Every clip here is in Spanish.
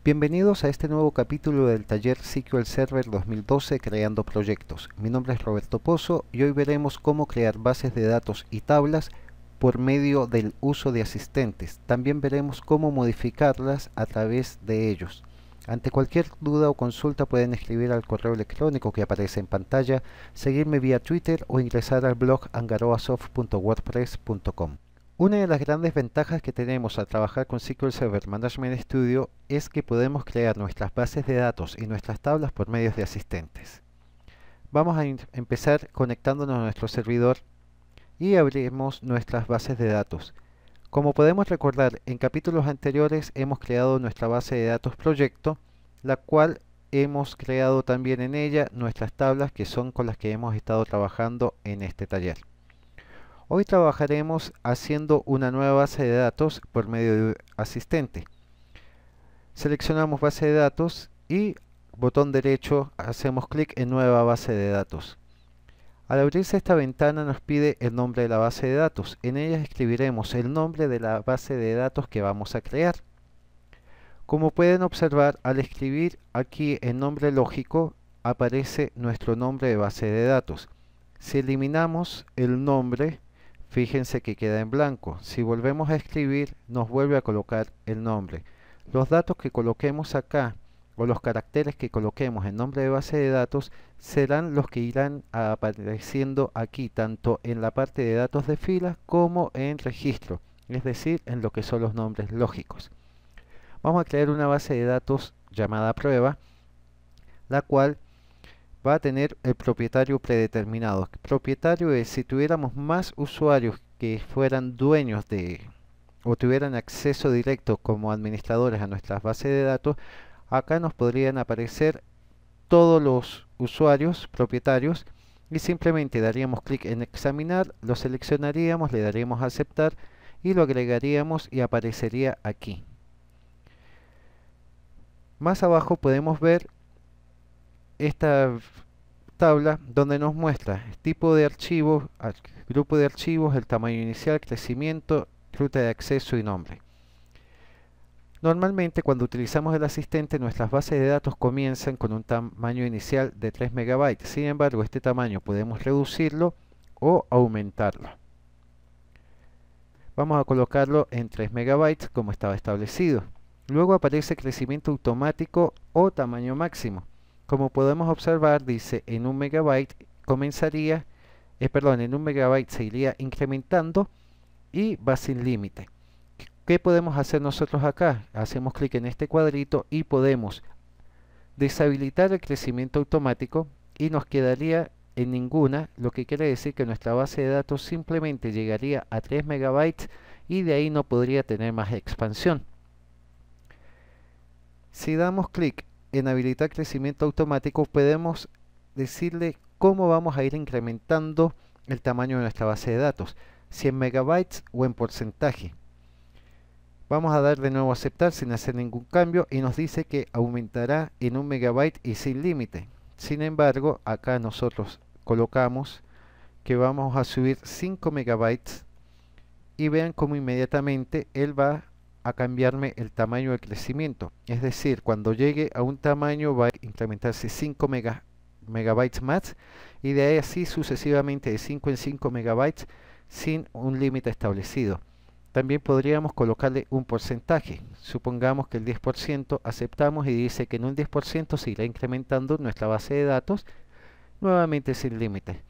Bienvenidos a este nuevo capítulo del taller SQL Server 2012 Creando Proyectos. Mi nombre es Roberto Pozo y hoy veremos cómo crear bases de datos y tablas por medio del uso de asistentes. También veremos cómo modificarlas a través de ellos. Ante cualquier duda o consulta pueden escribir al correo electrónico que aparece en pantalla, seguirme vía Twitter o ingresar al blog angaroasoft.wordpress.com. Una de las grandes ventajas que tenemos al trabajar con SQL Server Management Studio es que podemos crear nuestras bases de datos y nuestras tablas por medios de asistentes. Vamos a empezar conectándonos a nuestro servidor y abrimos nuestras bases de datos. Como podemos recordar, en capítulos anteriores hemos creado nuestra base de datos proyecto, la cual hemos creado también en ella nuestras tablas que son con las que hemos estado trabajando en este taller. Hoy trabajaremos haciendo una nueva base de datos por medio de asistente. Seleccionamos base de datos y botón derecho hacemos clic en nueva base de datos. Al abrirse esta ventana nos pide el nombre de la base de datos. En ella escribiremos el nombre de la base de datos que vamos a crear. Como pueden observar, al escribir aquí el nombre lógico aparece nuestro nombre de base de datos. Si eliminamos el nombre, fíjense que queda en blanco. Si volvemos a escribir, nos vuelve a colocar el nombre. Los datos que coloquemos acá o los caracteres que coloquemos en nombre de base de datos serán los que irán apareciendo aquí, tanto en la parte de datos de filas como en registro, es decir, en lo que son los nombres lógicos. Vamos a crear una base de datos llamada prueba, la cual va a tener el propietario predeterminado. El propietario es si tuviéramos más usuarios que fueran dueños de o tuvieran acceso directo como administradores a nuestras bases de datos, acá nos podrían aparecer todos los usuarios propietarios y simplemente daríamos clic en examinar, lo seleccionaríamos, le daríamos a aceptar y lo agregaríamos y aparecería aquí. Más abajo podemos ver esta tabla donde nos muestra el tipo de archivo, grupo de archivos, el tamaño inicial, crecimiento, ruta de acceso y nombre. Normalmente cuando utilizamos el asistente nuestras bases de datos comienzan con un tamaño inicial de 3 MB. Sin embargo, este tamaño podemos reducirlo o aumentarlo. Vamos a colocarlo en 3 MB como estaba establecido. Luego aparece crecimiento automático o tamaño máximo. Como podemos observar, dice en 1 MB comenzaría, en 1 MB se iría incrementando y va sin límite. ¿Qué podemos hacer nosotros acá? Hacemos clic en este cuadrito y podemos deshabilitar el crecimiento automático y nos quedaría en ninguna, lo que quiere decir que nuestra base de datos simplemente llegaría a 3 MB y de ahí no podría tener más expansión. Si damos clic en habilitar crecimiento automático, podemos decirle cómo vamos a ir incrementando el tamaño de nuestra base de datos, si en megabytes o en porcentaje. Vamos a dar de nuevo a aceptar sin hacer ningún cambio y nos dice que aumentará en 1 MB y sin límite. Sin embargo, acá nosotros colocamos que vamos a subir 5 MB y vean cómo inmediatamente él va a cambiarme el tamaño del crecimiento. Es decir, cuando llegue a un tamaño va a incrementarse 5 megabytes más y de ahí así sucesivamente de 5 en 5 MB sin un límite establecido. También podríamos colocarle un porcentaje. Supongamos que el 10% aceptamos y dice que en un 10% se irá incrementando nuestra base de datos nuevamente sin límite.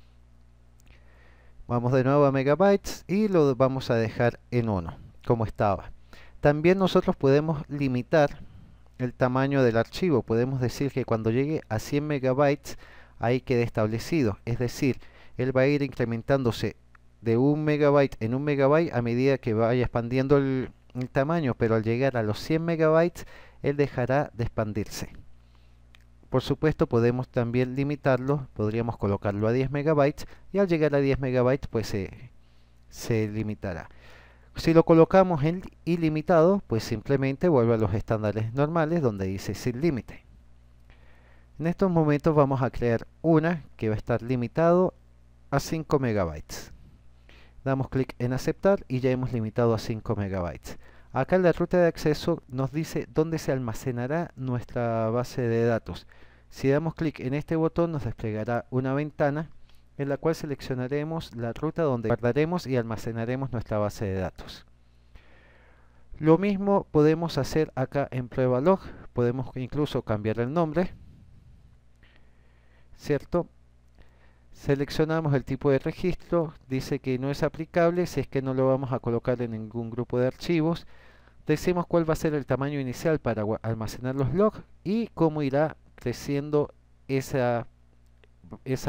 Vamos de nuevo a megabytes y lo vamos a dejar en 1 como estaba. También nosotros podemos limitar el tamaño del archivo. Podemos decir que cuando llegue a 100 megabytes ahí quede establecido. Es decir, él va a ir incrementándose de 1 MB en 1 MB a medida que vaya expandiendo el tamaño, pero al llegar a los 100 megabytes él dejará de expandirse. Por supuesto podemos también limitarlo, podríamos colocarlo a 10 MB y al llegar a 10 MB pues se limitará. Si lo colocamos en ilimitado, pues simplemente vuelve a los estándares normales donde dice sin límite. En estos momentos vamos a crear una que va a estar limitado a 5 MB. Damos clic en aceptar y ya hemos limitado a 5 MB. Acá en la ruta de acceso nos dice dónde se almacenará nuestra base de datos. Si damos clic en este botón nos desplegará una ventana en la cual seleccionaremos la ruta donde guardaremos y almacenaremos nuestra base de datos. Lo mismo podemos hacer acá en prueba log, podemos incluso cambiar el nombre, ¿cierto? Seleccionamos el tipo de registro, dice que no es aplicable si es que no lo vamos a colocar en ningún grupo de archivos. Decimos cuál va a ser el tamaño inicial para almacenar los logs y cómo irá creciendo esa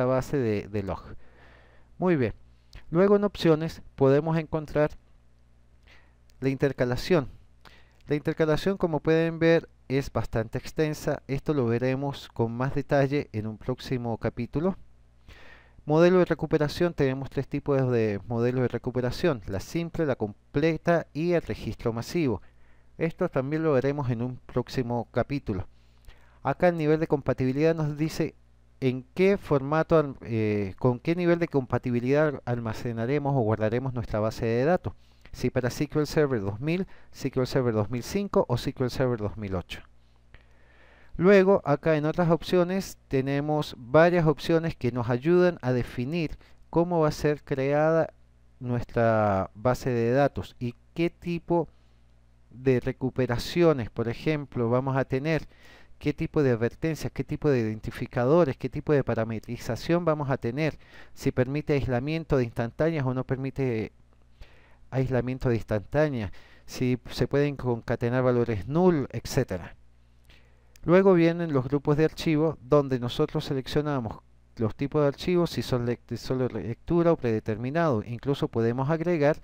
base de log. Muy bien. Luego en opciones podemos encontrar la intercalación. La intercalación, como pueden ver, es bastante extensa. Esto lo veremos con más detalle en un próximo capítulo. Modelo de recuperación, tenemos tres tipos de modelo de recuperación: la simple, la completa y el registro masivo. Esto también lo veremos en un próximo capítulo. Acá el nivel de compatibilidad nos dice en qué formato, con qué nivel de compatibilidad almacenaremos o guardaremos nuestra base de datos. Si para SQL Server 2000, SQL Server 2005 o SQL Server 2008. Luego, acá en otras opciones, tenemos varias opciones que nos ayudan a definir cómo va a ser creada nuestra base de datos y qué tipo de recuperaciones, por ejemplo, vamos a tener, qué tipo de advertencias, qué tipo de identificadores, qué tipo de parametrización vamos a tener, si permite aislamiento de instantáneas o no permite aislamiento de instantáneas, si se pueden concatenar valores null, etcétera. Luego vienen los grupos de archivos donde nosotros seleccionamos los tipos de archivos, si son solo lectura o predeterminado. Incluso podemos agregar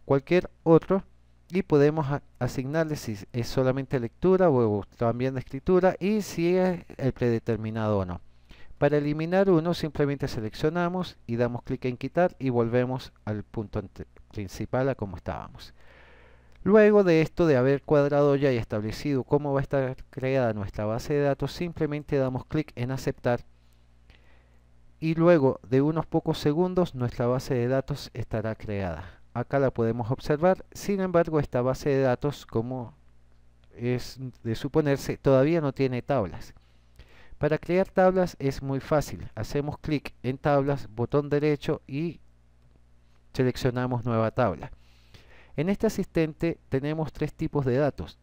cualquier otro y podemos asignarle si es solamente lectura o también de escritura y si es el predeterminado o no. Para eliminar uno simplemente seleccionamos y damos clic en quitar y volvemos al punto principal a como estábamos. Luego de esto, de haber cuadrado ya y establecido cómo va a estar creada nuestra base de datos, simplemente damos clic en aceptar y luego de unos pocos segundos nuestra base de datos estará creada. Acá la podemos observar. Sin embargo, esta base de datos, como es de suponerse, todavía no tiene tablas. Para crear tablas es muy fácil. Hacemos clic en tablas, botón derecho y seleccionamos nueva tabla. En este asistente tenemos tres tipos de datos.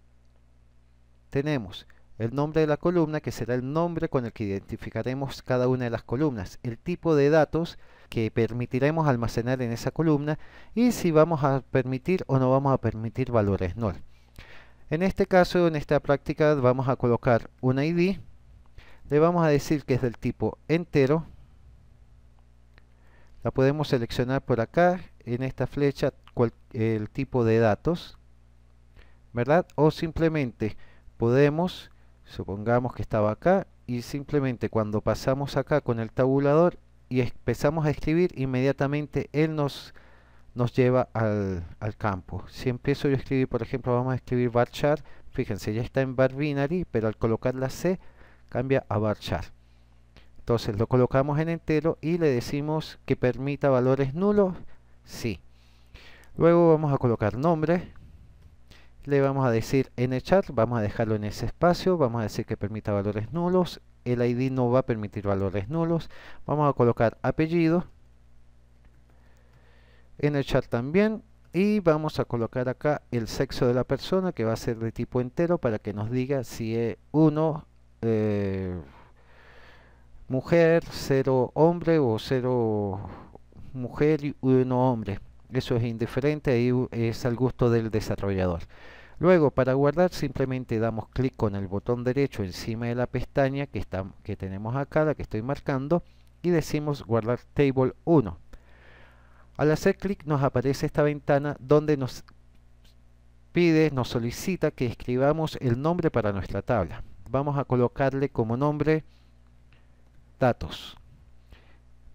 Tenemos el nombre de la columna, que será el nombre con el que identificaremos cada una de las columnas, el tipo de datos que permitiremos almacenar en esa columna y si vamos a permitir o no vamos a permitir valores null. En este caso, en esta práctica, vamos a colocar un ID, le vamos a decir que es del tipo entero, la podemos seleccionar por acá, en esta flecha, el tipo de datos, ¿verdad? O simplemente podemos, supongamos que estaba acá, y simplemente cuando pasamos acá con el tabulador y empezamos a escribir, inmediatamente él nos lleva al campo. Si empiezo yo a escribir, por ejemplo, vamos a escribir varchar, fíjense, ya está en var binary, pero al colocar la C cambia a varchar. Entonces lo colocamos en entero y le decimos que permita valores nulos, sí. Luego vamos a colocar nombre, le vamos a decir nchar, vamos a dejarlo en ese espacio, vamos a decir que permita valores nulos, el ID no va a permitir valores nulos, vamos a colocar apellido, nchar también, y vamos a colocar acá el sexo de la persona, que va a ser de tipo entero, para que nos diga si es 1 mujer, 0 hombre o 0 mujer y 1 hombre. Eso es indiferente, ahí es al gusto del desarrollador. Luego, para guardar, simplemente damos clic con el botón derecho encima de la pestaña que tenemos acá, la que estoy marcando, y decimos guardar table 1. Al hacer clic nos aparece esta ventana donde nos pide, nos solicita que escribamos el nombre para nuestra tabla. Vamos a colocarle como nombre datos.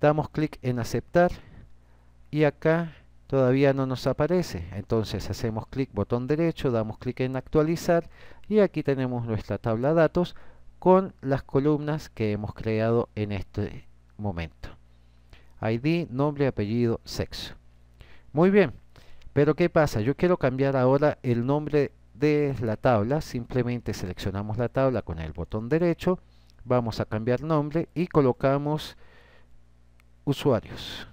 Damos clic en aceptar y acá todavía no nos aparece. Entonces hacemos clic botón derecho, damos clic en actualizar y aquí tenemos nuestra tabla datos con las columnas que hemos creado en este momento. ID, nombre, apellido, sexo. Muy bien. Pero ¿qué pasa? Yo quiero cambiar ahora el nombre de la tabla. Simplemente seleccionamos la tabla con el botón derecho, vamos a cambiar nombre y colocamos usuarios.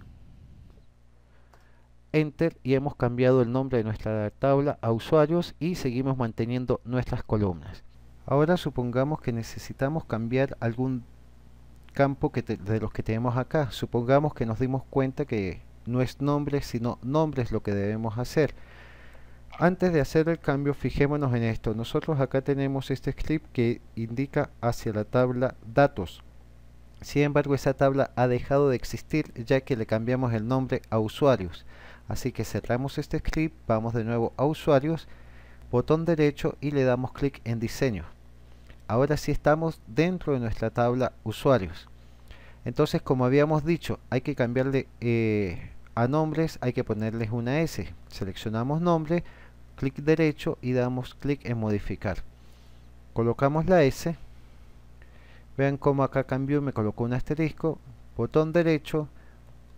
Enter, y hemos cambiado el nombre de nuestra tabla a usuarios y seguimos manteniendo nuestras columnas. Ahora supongamos que necesitamos cambiar algún campo de los que tenemos acá. Supongamos que nos dimos cuenta que no es nombre sino nombres lo que debemos hacer. Antes de hacer el cambio, fijémonos en esto. Nosotros acá tenemos este script que indica hacia la tabla datos. Sin embargo, esa tabla ha dejado de existir ya que le cambiamos el nombre a usuarios. Así que cerramos este script, vamos de nuevo a usuarios, botón derecho y le damos clic en diseño. Ahora sí estamos dentro de nuestra tabla usuarios. Entonces, como habíamos dicho, hay que cambiarle a nombres, hay que ponerles una S. Seleccionamos nombre, clic derecho y damos clic en modificar. Colocamos la S. Vean cómo acá cambió, me colocó un asterisco, botón derecho,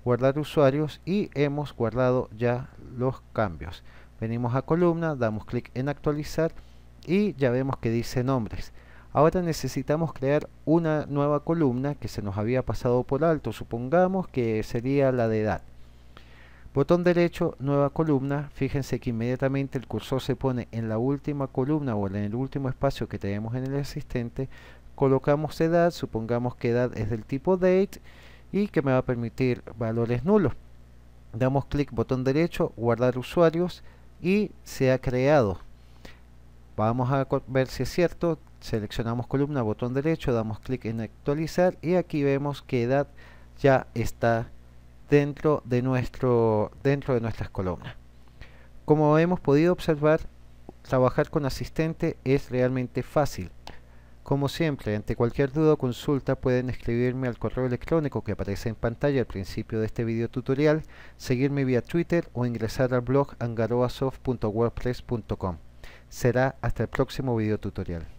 guardar usuarios y hemos guardado ya los cambios. Venimos a columna, damos clic en actualizar y ya vemos que dice nombres. Ahora necesitamos crear una nueva columna que se nos había pasado por alto. Supongamos que sería la de edad. Botón derecho, nueva columna. Fíjense que inmediatamente el cursor se pone en la última columna o en el último espacio que tenemos en el asistente. Colocamos edad, supongamos que edad es del tipo date y que me va a permitir valores nulos. Damos clic, botón derecho, guardar usuarios y se ha creado. Vamos a ver si es cierto. Seleccionamos columna, botón derecho, damos clic en actualizar y aquí vemos que edad ya está dentro de nuestras columnas. Como hemos podido observar, trabajar con asistente es realmente fácil. Como siempre, ante cualquier duda o consulta pueden escribirme al correo electrónico que aparece en pantalla al principio de este video tutorial, seguirme vía Twitter o ingresar al blog angaroasoft.wordpress.com. Será hasta el próximo video tutorial.